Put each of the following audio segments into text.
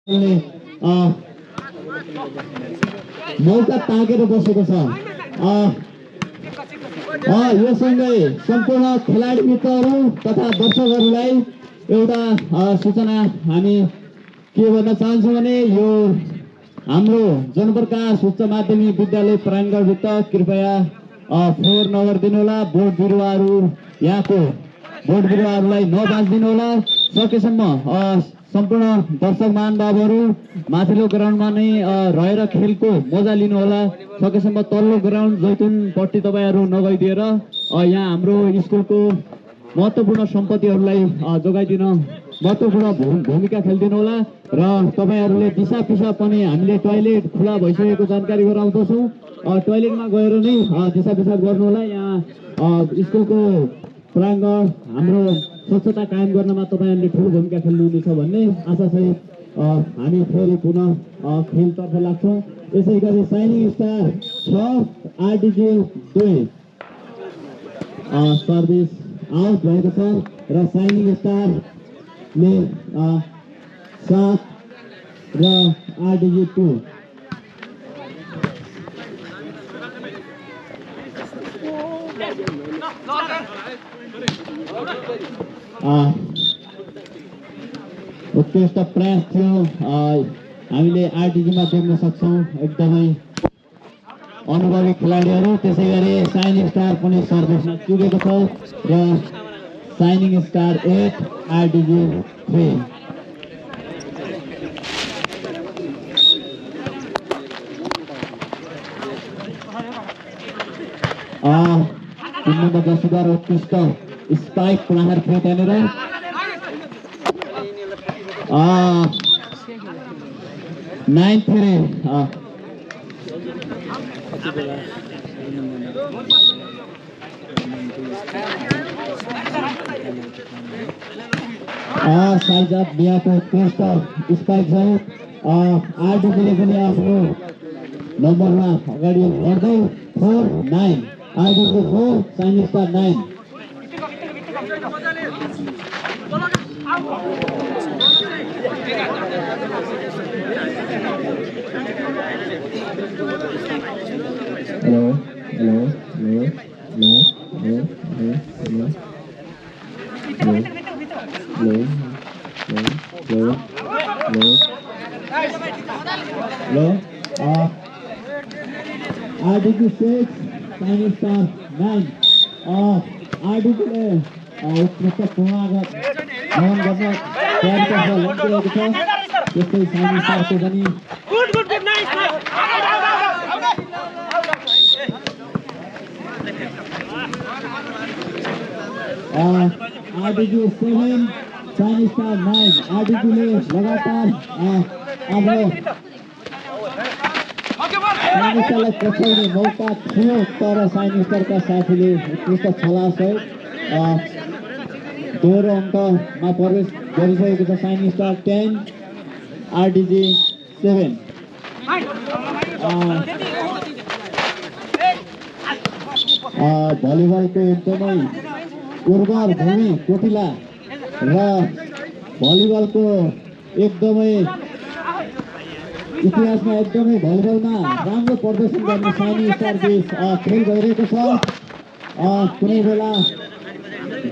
मौका ताकेर बसेको छ। यो सँगै सम्पूर्ण खेलाडी मित्रहरू तथा दर्शकहरूलाई एउटा सूचना हामी के भन्न चाहन्छौँ भने यो हाम्रो जनप्रकाश उच्च माध्यमिक विद्यालय प्राङ्गणभित्र कृपया फोहोर नगरिदिनु होला। बोट बिरुवाहरू यहाँको बोट बिरुवाहरूलाई नबाँचिदिनु होला। सकेसम्म सम्पूर्ण दर्शक महानुभावहरू माथिल्लो ग्राउन्डमा नै रहेर खेलको मजा लिनु होला। सकेसम्म तल्लो ग्राउन्ड जैतुनपट्टि तपाईँहरू नगइदिएर यहाँ हाम्रो स्कुलको महत्त्वपूर्ण सम्पत्तिहरूलाई जोगाइदिन महत्त्वपूर्ण भूमिका खेलिदिनु होला। र तपाईँहरूले दिशा पिसा पनि हामीले टोयलेट खुला भइसकेको जानकारी गराउँदछौँ। टोयलेटमा गएर नै दिशा पिसाब गर्नु होला। यहाँ स्कुलको प्राङ्गण हाम्रो स्वच्छता कायम गर्नमा तपाईँहरूले ठुलो भूमिका खेल्नुहुनेछ भन्ने आशासहित हामी फेरि पुनः खेलतर्फ लाग्छौँ। यसै गरी साइनिङ स्टार 6 आरडिजी 2 सर्भिस आउट भएको छ र साइनिङ स्टारले 7 र आरडिजी 2 उत्कृष्ट प्रयास थियो हामीले आरडिजीमा देख्न सक्छौँ। एकदमै अनुभवी खेलाडीहरू। त्यसै गरी साइनिङ स्टार पनि सर्भिसमा चुकेको छ र साइनिङ स्टार 8 आरडिजी 3 3 नम्बर जसुद्वारा उत्कृष्ट स्पाइक प्रहार थियो त्यहाँनिर। 9-3 साइजात बिहाको उत्कृष्ट स्पाइक छ। आरडिजीले पनि आफ्नो नम्बरमा अगाडि बढ्दै 4-9 आरडिजी 4 shining star 9 Hello. आरडिजी 6 shining star 9 आरडिजीले उत्कृष्ट पूर्णागत भ्रमण गर्न तयारीतर्फ लागिरहेको छ। त्यस्तै साइनिङ स्टारको पनि आरडिजी 7 साइनिङ स्टार 9 आरडिजीले लगातार आफ्नो साइनिङ स्टारलाई पछ्याउने मौका थियो तर साइनिङ स्टारका साथीले उत्कृष्ट छलासहित दोहोरो अङ्कमा प्रवेश गरिसकेको छ। साइनिङ स्टार 10 आरडिजी 7 भलिबलको एकदमै उर्वर भूमि कोटिला र भलिबलको एकदमै इतिहासमा एकदमै भलिबलमा राम्रो प्रदर्शन गर्ने साइनिङ स्टार बीच खेल भइरहेको छ। कुनै बेला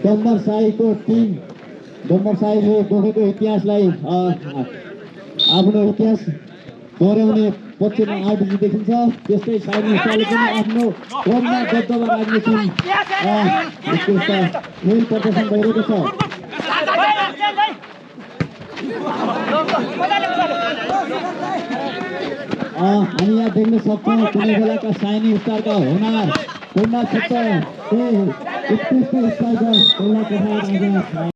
डम्बर साईको टिम डम्बर साईले बोकेको इतिहासलाई आफ्नो इतिहास दोहोऱ्याउने पक्षमा आरडिजी देखिन्छ। त्यस्तै साइनिङ स्टारले पनि आफ्नो क्रममा दबदबा राख्ने टिम उत्कृष्ट खेल प्रदर्शन भइरहेको छ। हामी यहाँ देख्न सक्छौँ कुनै बेलाका साइनिङ स्टारका हुनार पूर्ण क्षेत्र उत्कृष्ट स्ट्राइकर